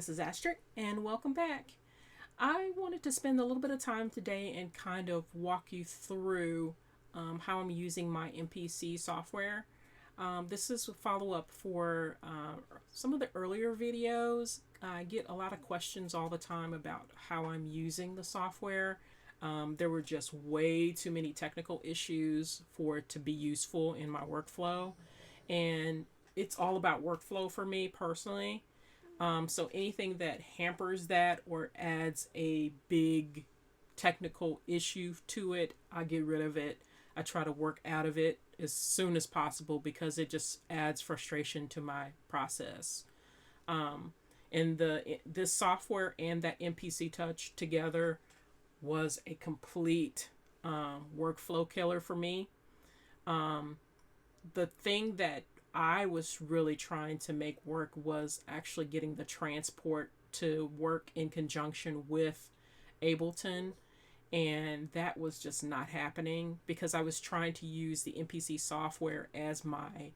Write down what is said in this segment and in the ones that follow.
this is Astrid, and welcome back. I wanted to spend a little bit of time today and kind of walk you through how I'm using my MPC software. This is a follow up for some of the earlier videos. I get a lot of questions all the time about how I'm using the software. There were just way too many technical issues for it to be useful in my workflow. And it's all about workflow for me personally. So anything that hampers that or adds a big technical issue to it, I get rid of it. I try to work out of it as soon as possible because it just adds frustration to my process. Um, and this software and that MPC Touch together was a complete workflow killer for me. Um, the thing that I was really trying to make work was actually getting the transport to work in conjunction with Ableton. And that was just not happening because I was trying to use the MPC software as my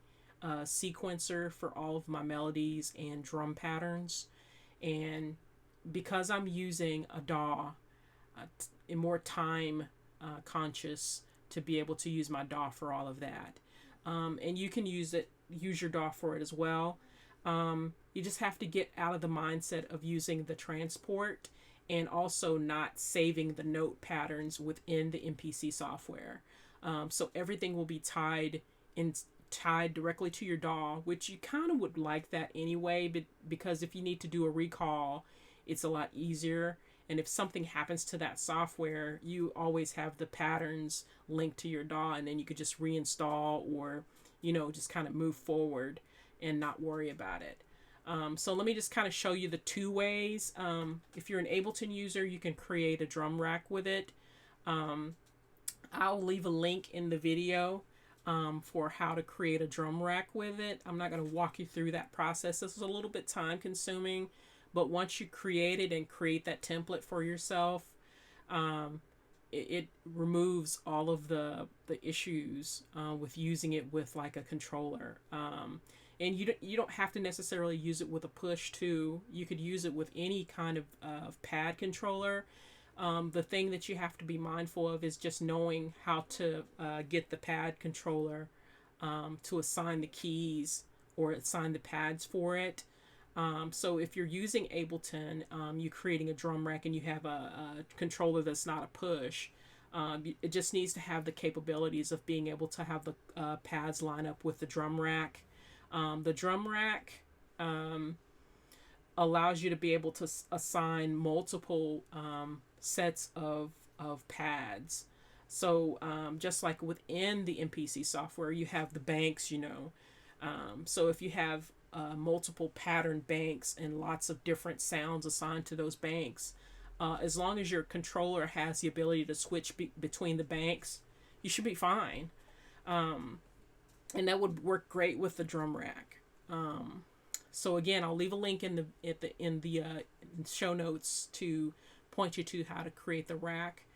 sequencer for all of my melodies and drum patterns. And because I'm using a DAW, more time conscious to be able to use my DAW for all of that. And you can use your DAW for it as well. You just have to get out of the mindset of using the transport and also not saving the note patterns within the MPC software. So everything will be tied directly to your DAW, which you kind of would like that anyway, but because if you need to do a recall, it's a lot easier. And if something happens to that software, you always have the patterns linked to your DAW, and then you could just reinstall or, just kind of move forward and not worry about it. So let me just kind of show you the two ways. If you're an Ableton user, you can create a drum rack with it. I'll leave a link in the video for how to create a drum rack with it. I'm not going to walk you through that process. This is a little bit time consuming, but once you create it and create that template for yourself, it removes all of the issues with using it with like a controller. And you don't have to necessarily use it with a push too. You could use it with any kind of pad controller. The thing that you have to be mindful of is just knowing how to get the pad controller to assign the keys or assign the pads for it. So if you're using Ableton, you're creating a drum rack and you have a controller that's not a push. It just needs to have the capabilities of being able to have the pads line up with the drum rack. The drum rack allows you to be able to assign multiple sets of pads. So just like within the MPC software, you have the banks, so if you have multiple pattern banks and lots of different sounds assigned to those banks, as long as your controller has the ability to switch between the banks, you should be fine. And that would work great with the drum rack. So again, I'll leave a link in the show notes to point you to how to create the rack.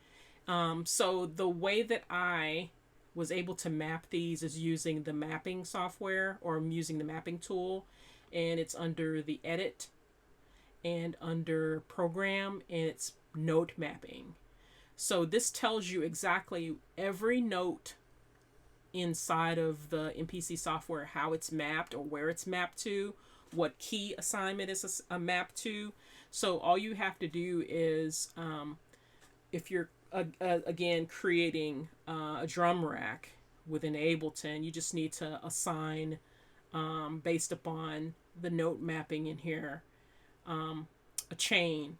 So the way that I was able to map these is using the mapping software, or I'm using the mapping tool, and it's under the edit and under program, and it's note mapping. So this tells you exactly every note inside of the MPC software, how it's mapped or where it's mapped to, what key assignment is mapped to. So all you have to do is, if you're again creating a drum rack within Ableton, you just need to assign based upon the note mapping in here a chain,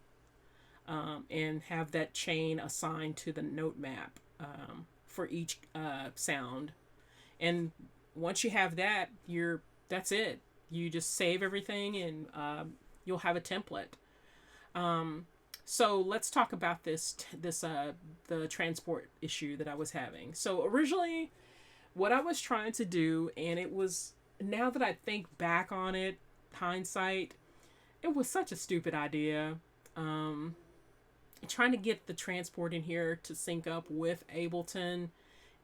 and have that chain assigned to the note map for each sound. And once you have that, that's it. You just save everything, and you'll have a template. So let's talk about the transport issue that I was having. So originally, what I was trying to do, and it was, now that I think back on it, hindsight, it was such a stupid idea. Trying to get the transport in here to sync up with Ableton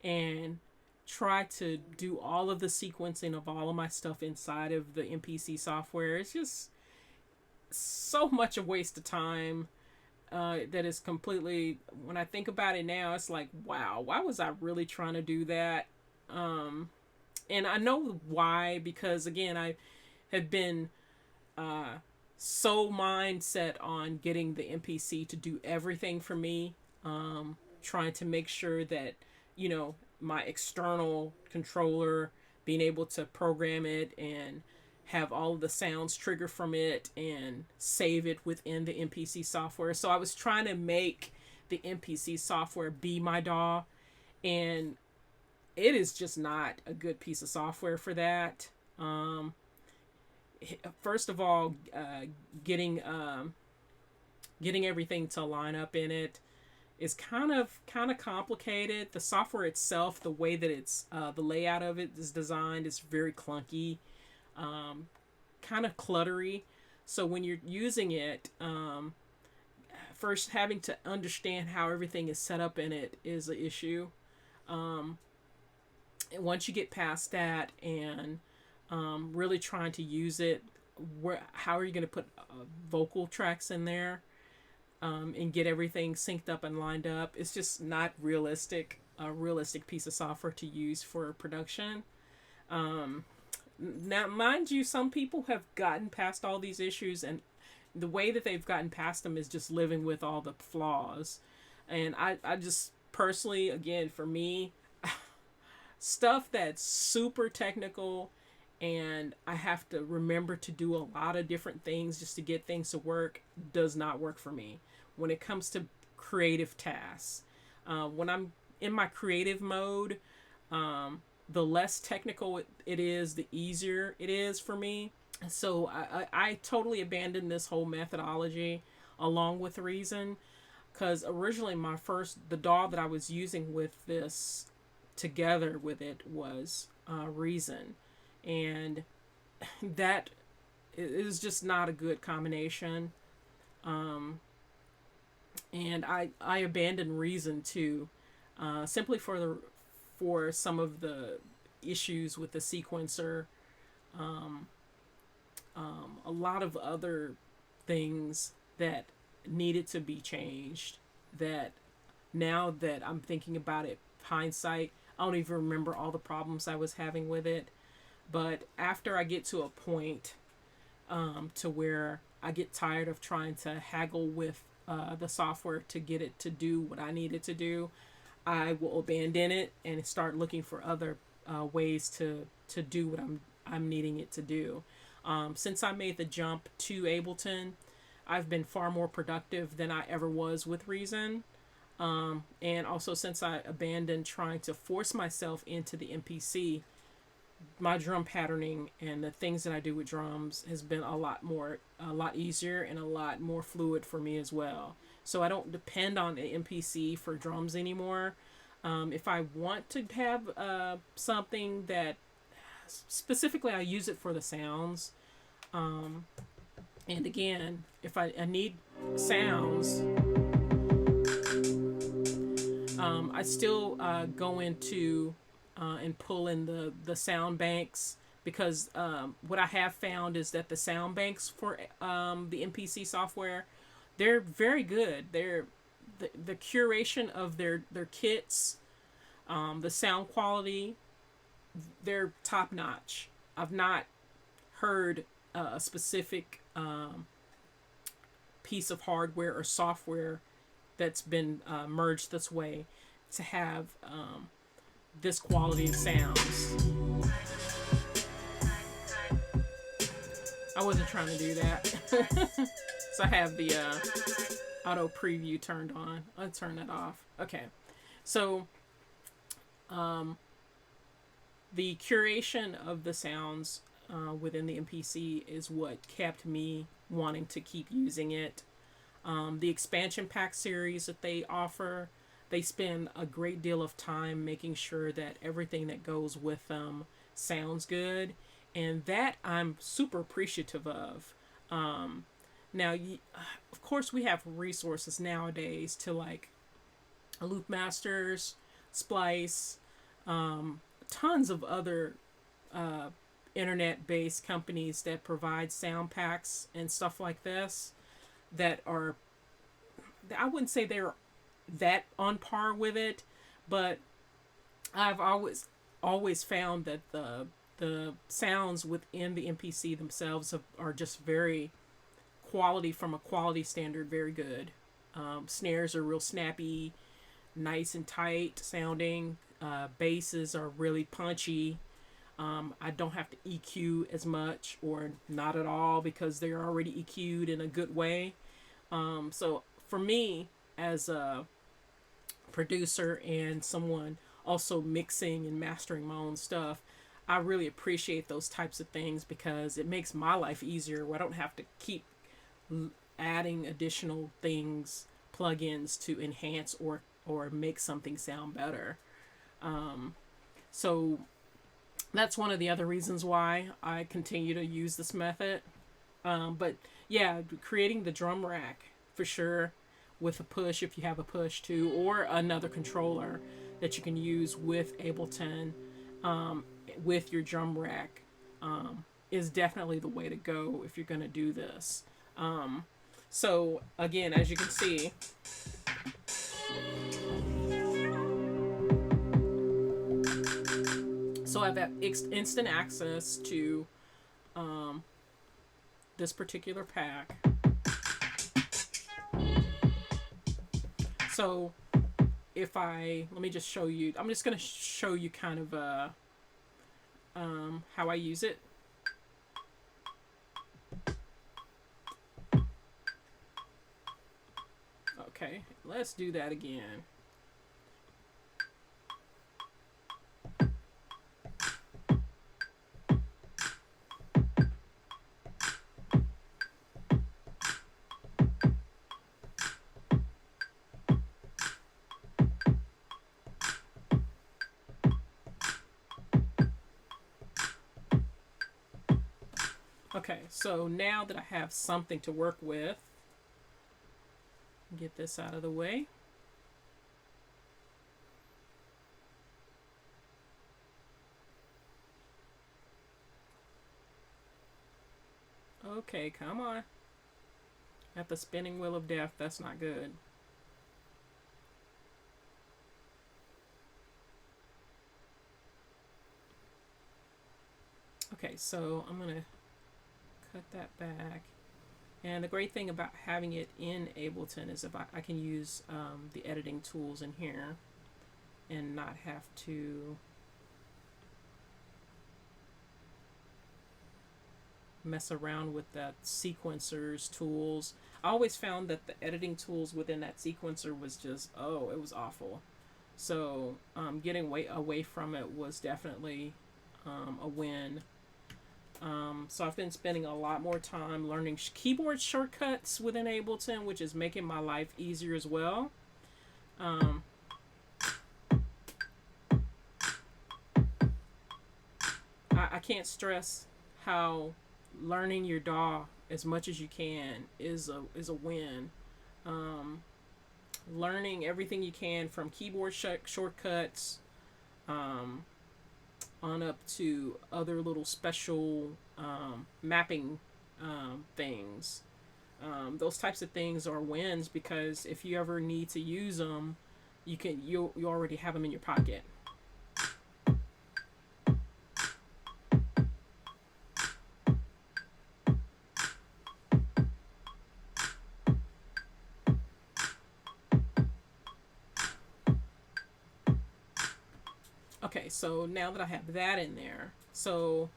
and try to do all of the sequencing of all of my stuff inside of the MPC software. so much a waste of time. That is completely, when I think about it now, it's like, wow, why was I really trying to do that? Um, and I know why, because again, I have been uh, so mindset on getting the MPC to do everything for me, trying to make sure that, you know, my external controller, being able to program it and have all of the sounds trigger from it and save it within the MPC software. So I was trying to make the MPC software be my DAW, and it is just not a good piece of software for that. Um, First of all, getting getting everything to line up in it is kind of complicated. The software itself, the way that it's the layout of it is designed, is very clunky, um, kind of cluttery. So when you're using it, first having to understand how everything is set up in it is an issue. Um, and once you get past that and really trying to use it, how are you going to put vocal tracks in there, and get everything synced up and lined up? It's just not realistic. A realistic piece of software to use for production. Um, Now, mind you, some people have gotten past all these issues, and the way that they've gotten past them is just living with all the flaws. And I just personally, again, for me, stuff that's super technical and I have to remember to do a lot of different things just to get things to work does not work for me. When it comes to creative tasks, when I'm in my creative mode, the less technical it is, the easier it is for me. So I totally abandoned this whole methodology along with Reason, because originally the DAW that I was using with this together with it was Reason, and that is just not a good combination. Um, and I abandoned Reason too, simply for some of the issues with the sequencer, um, a lot of other things that needed to be changed. That now that I'm thinking about it, hindsight, I don't even remember all the problems I was having with it. But after I get to a point, to where I get tired of trying to haggle with the software to get it to do what I need it to do, I will abandon it and start looking for other ways to do what I'm needing it to do. Since I made the jump to Ableton, I've been far more productive than I ever was with Reason. And also, since I abandoned trying to force myself into the MPC, my drum patterning and the things that I do with drums has been a lot easier and a lot more fluid for me as well. So I don't depend on the MPC for drums anymore. If I want to have something that specifically, I use it for the sounds. And again, if I need sounds, I still go into and pull in the sound banks, because what I have found is that the sound banks for the MPC software, they're very good. They're the curation of their kits, the sound quality, they're top notch. I've not heard a specific piece of hardware or software that's been merged this way to have this quality of sounds. I wasn't trying to do that. So I have the auto preview turned on. I'll turn that off. Okay. So the curation of the sounds within the MPC is what kept me wanting to keep using it. The expansion pack series that they offer, they spend a great deal of time making sure that everything that goes with them sounds good, and that I'm super appreciative of. Now, of course, we have resources nowadays to like Loop Masters, Splice, tons of other internet-based companies that provide sound packs and stuff like this that are, I wouldn't say they're that on par with it, but I've always found that the sounds within the MPC themselves are just very quality, from a quality standard, very good. Snares are real snappy, nice and tight sounding. Basses are really punchy. I don't have to EQ as much or not at all because they're already EQ'd in a good way. So for me, as a producer and someone also mixing and mastering my own stuff, I really appreciate those types of things because it makes my life easier where I don't have to keep adding additional things, plugins to enhance or make something sound better. So that's one of the other reasons why I continue to use this method. But yeah, creating the drum rack for sure, with a push if you have a push too, or another controller that you can use with Ableton, with your drum rack, is definitely the way to go if you're going to do this. So again, as you can see, so I have instant access to this particular pack. So if let me just show you, I'm just going to show you kind of how I use it. Okay, let's do that again. Okay, so now that I have something to work with, get this out of the way. Okay, come on. At the spinning wheel of death, that's not good. Okay, so I'm going to cut that back. And the great thing about having it in Ableton is if I can use the editing tools in here and not have to mess around with that sequencers tools. I always found that the editing tools within that sequencer was just, it was awful. So getting away from it was definitely a win. So I've been spending a lot more time learning keyboard shortcuts within Ableton, which is making my life easier as well. I can't stress how learning your DAW as much as you can is a win. Learning everything you can from keyboard shortcuts on up to other little special mapping things. Those types of things are wins because if you ever need to use them, you already have them in your pocket. Okay, so now that I have that in there, so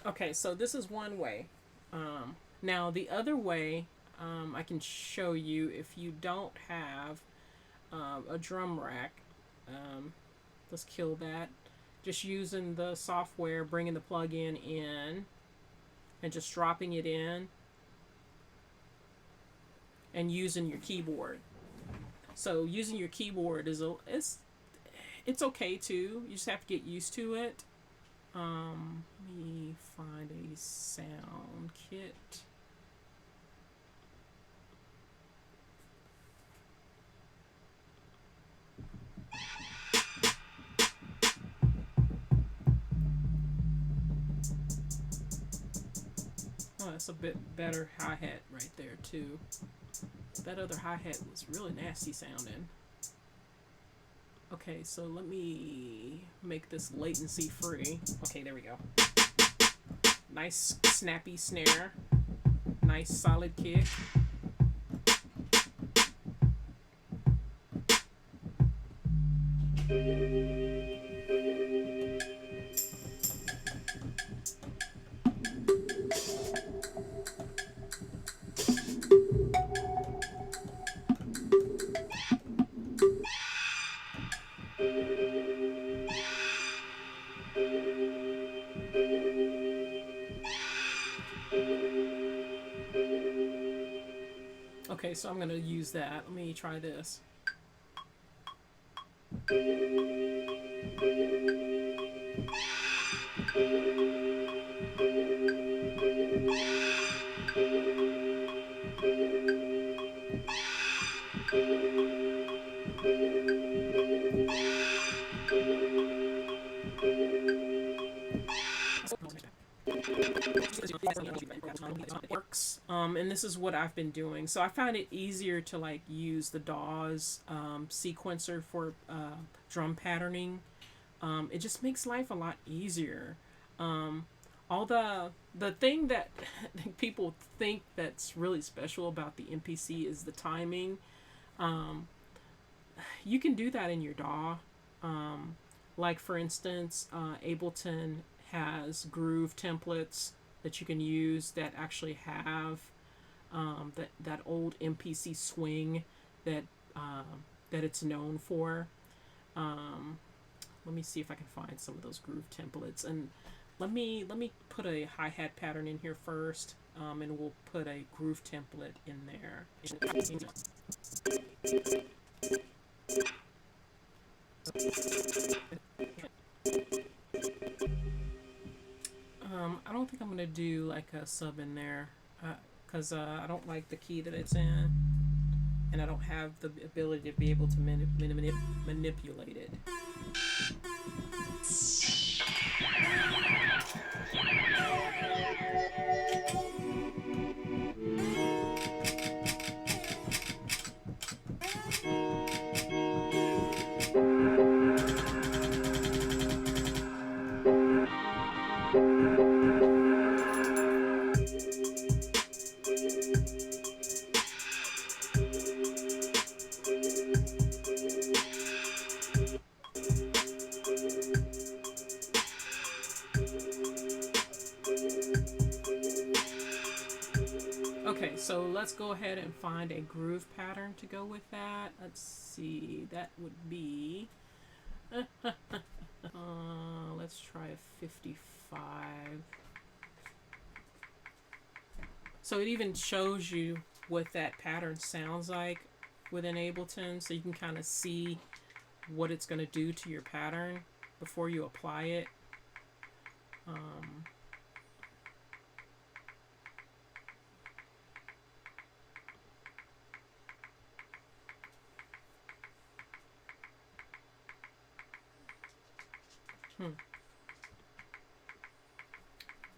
Okay, so this is one way. Now the other way, I can show you if you don't have a drum rack. Um, let's kill that. Just using the software, bringing the plug-in in, and just dropping it in, and using your keyboard. So using your keyboard it's okay too. You just have to get used to it. Let me find a sound kit. Oh, that's a bit better hi-hat right there too. That other hi-hat was really nasty sounding. Okay, so let me make this latency free. Okay, there we go. Nice snappy snare. Nice solid kick. Okay, so I'm gonna use that. Let me try this. Works. And this is what I've been doing. So I find it easier to like use the DAWs sequencer for drum patterning. It just makes life a lot easier. All the thing that people think that's really special about the MPC is the timing. Um, you can do that in your DAW. Like for instance, Ableton has groove templates that you can use that actually have that old MPC swing that that it's known for. Um, Let me see if I can find some of those groove templates, and let me put a hi-hat pattern in here first, and we'll put a groove template in there. I don't think I'm gonna do like a sub in there, because I don't like the key that it's in, and I don't have the ability to be able to manipulate it. Okay, so let's go ahead and find a groove pattern to go with that. Let's see, that would be let's try a 55. So it even shows you what that pattern sounds like within Ableton, so you can kind of see what it's going to do to your pattern before you apply it.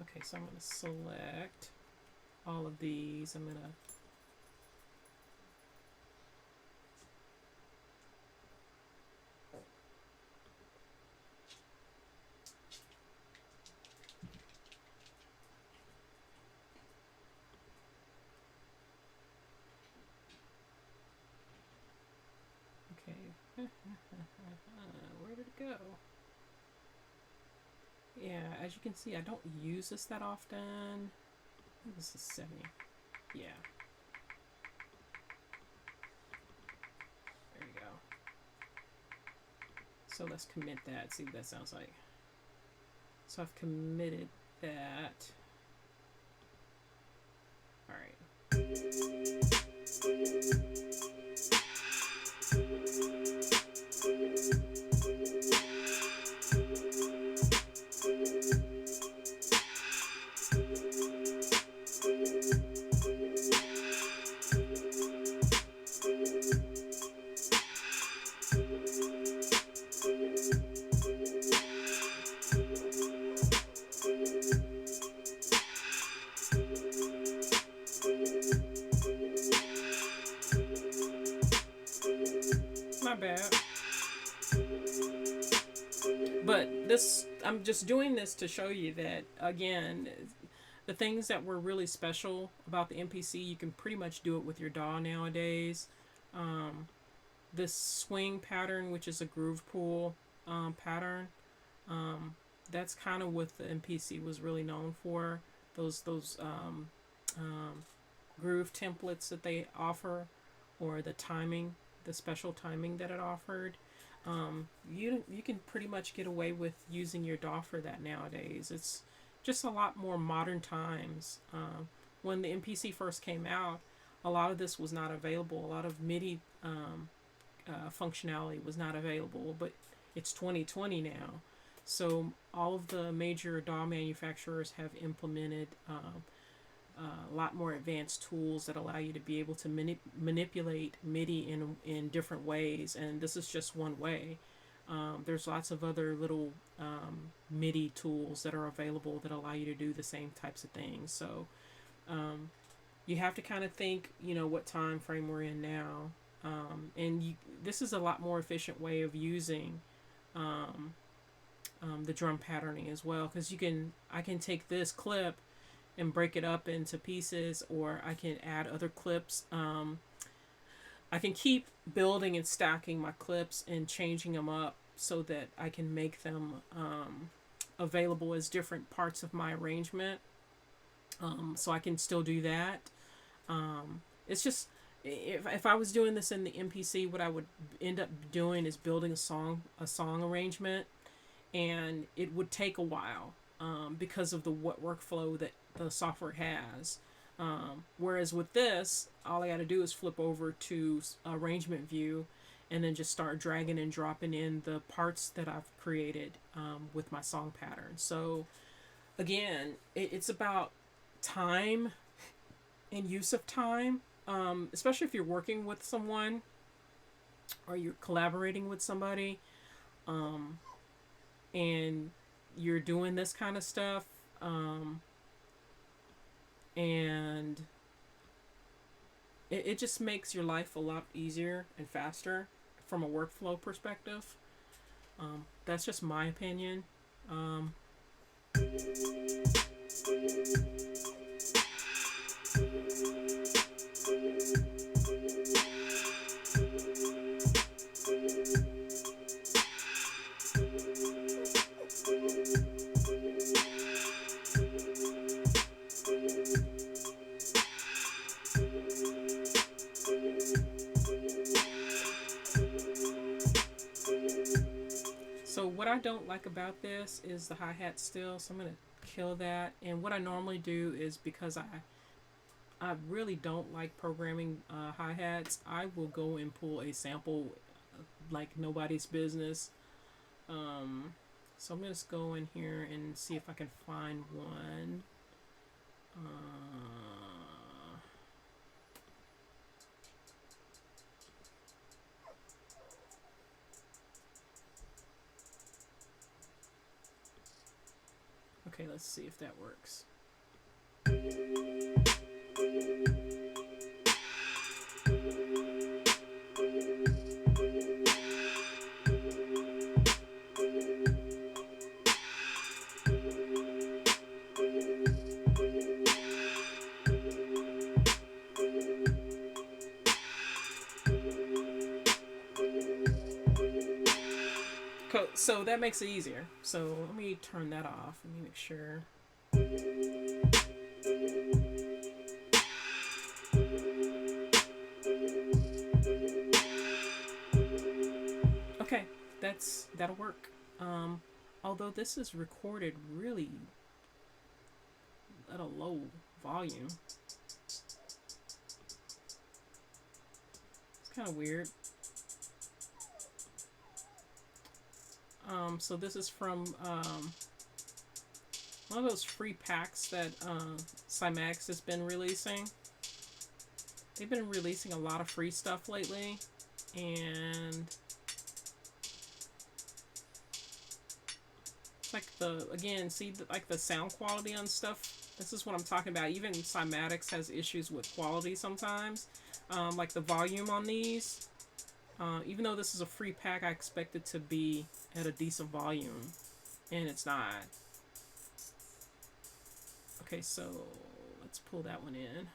Okay, so I'm going to select all of these. I'm going to okay. Where did it go? Yeah, as you can see, I don't use this that often. This is 70. Yeah, there you go. So let's commit that. See what that sounds like. So I've committed that. All right. Not bad. But this, I'm just doing this to show you that, again, the things that were really special about the MPC, you can pretty much do it with your DAW nowadays. Um, this swing pattern, which is a groove pool pattern, um, that's kind of what the MPC was really known for. Those groove templates that they offer, or the timing, the special timing that it offered. You can pretty much get away with using your DAW for that nowadays. It's just a lot more modern times. When the MPC first came out, a lot of this was not available. A lot of MIDI functionality was not available, but it's 2020 now. So all of the major DAW manufacturers have implemented a lot more advanced tools that allow you to be able to manipulate MIDI in different ways, and this is just one way. There's lots of other little MIDI tools that are available that allow you to do the same types of things. So you have to kind of think, what time frame we're in now, this is a lot more efficient way of using the drum patterning as well, because I can take this clip and break it up into pieces, or I can add other clips. I can keep building and stacking my clips and changing them up so that I can make them available as different parts of my arrangement. So I can still do that. It's just, if I was doing this in the MPC, what I would end up doing is building a song arrangement, and it would take a while because of the workflow that the software has. Whereas with this, all I got to do is flip over to arrangement view, and then just start dragging and dropping in the parts that I've created with my song pattern. So again, it's about time and use of time, especially if you're working with someone or you're collaborating with somebody, and you're doing this kind of stuff. And it just makes your life a lot easier and faster from a workflow perspective. That's just my opinion. So what I don't like about this is the hi-hat still, so I'm going to kill that. And what I normally do is, because I really don't like programming hi-hats, I will go and pull a sample like nobody's business. So I'm going to go in here and see if I can find one. Okay, let's see if that works. So that makes it easier. So let me turn that off. Let me make sure. Okay, that'll work. Although this is recorded really at a low volume. It's kind of weird. So this is from one of those free packs that Cymax has been releasing. They've been releasing a lot of free stuff lately, and like like the sound quality on stuff. This is what I'm talking about. Even Cymatics has issues with quality sometimes, like the volume on these. Even though this is a free pack, I expect it to be at a decent volume, and it's not. Okay, so let's pull that one in.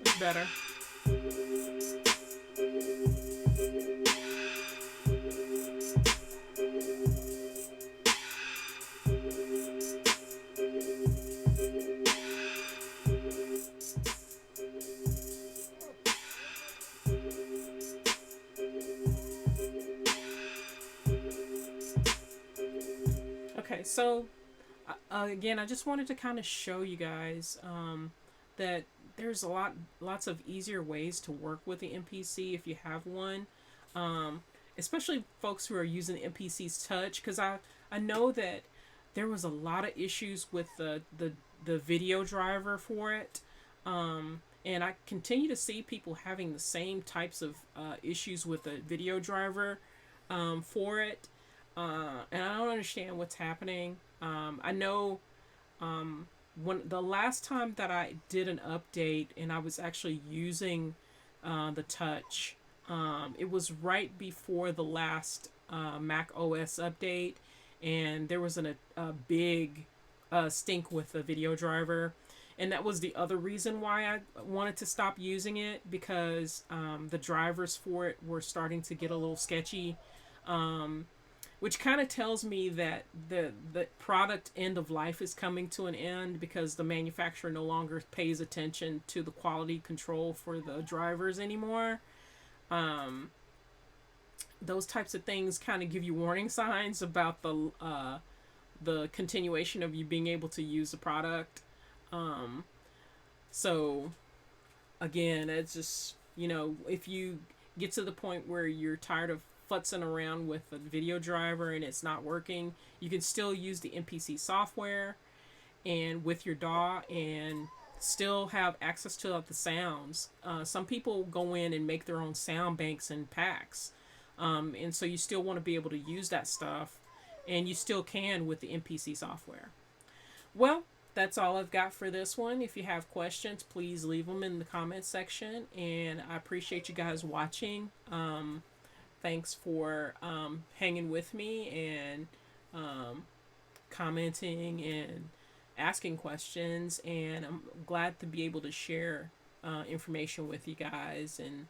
It's better. Okay, so again, I just wanted to kind of show you guys that there's lots of easier ways to work with the MPC if you have one, especially folks who are using the MPC's Touch, because I know that there was a lot of issues with the video driver for it, and I continue to see people having the same types of issues with the video driver for it. And I don't understand what's happening. I know when the last time that I did an update and I was actually using the Touch, it was right before the last Mac OS update, and there was a big stink with the video driver. And that was the other reason why I wanted to stop using it, because the drivers for it were starting to get a little sketchy. Which kind of tells me that the product end of life is coming to an end, because the manufacturer no longer pays attention to the quality control for the drivers anymore. Those types of things kind of give you warning signs about the continuation of you being able to use the product. So again, it's just, if you get to the point where you're tired of futzing around with the video driver and it's not working, you can still use the MPC software and with your DAW and still have access to the sounds. Some people go in and make their own sound banks and packs, and so you still want to be able to use that stuff, and you still can with the MPC software. Well, that's all I've got for this one. If you have questions, please leave them in the comments section, and I appreciate you guys watching. Thanks for hanging with me and commenting and asking questions, and I'm glad to be able to share information with you guys, and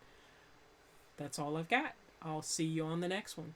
that's all I've got. I'll see you on the next one.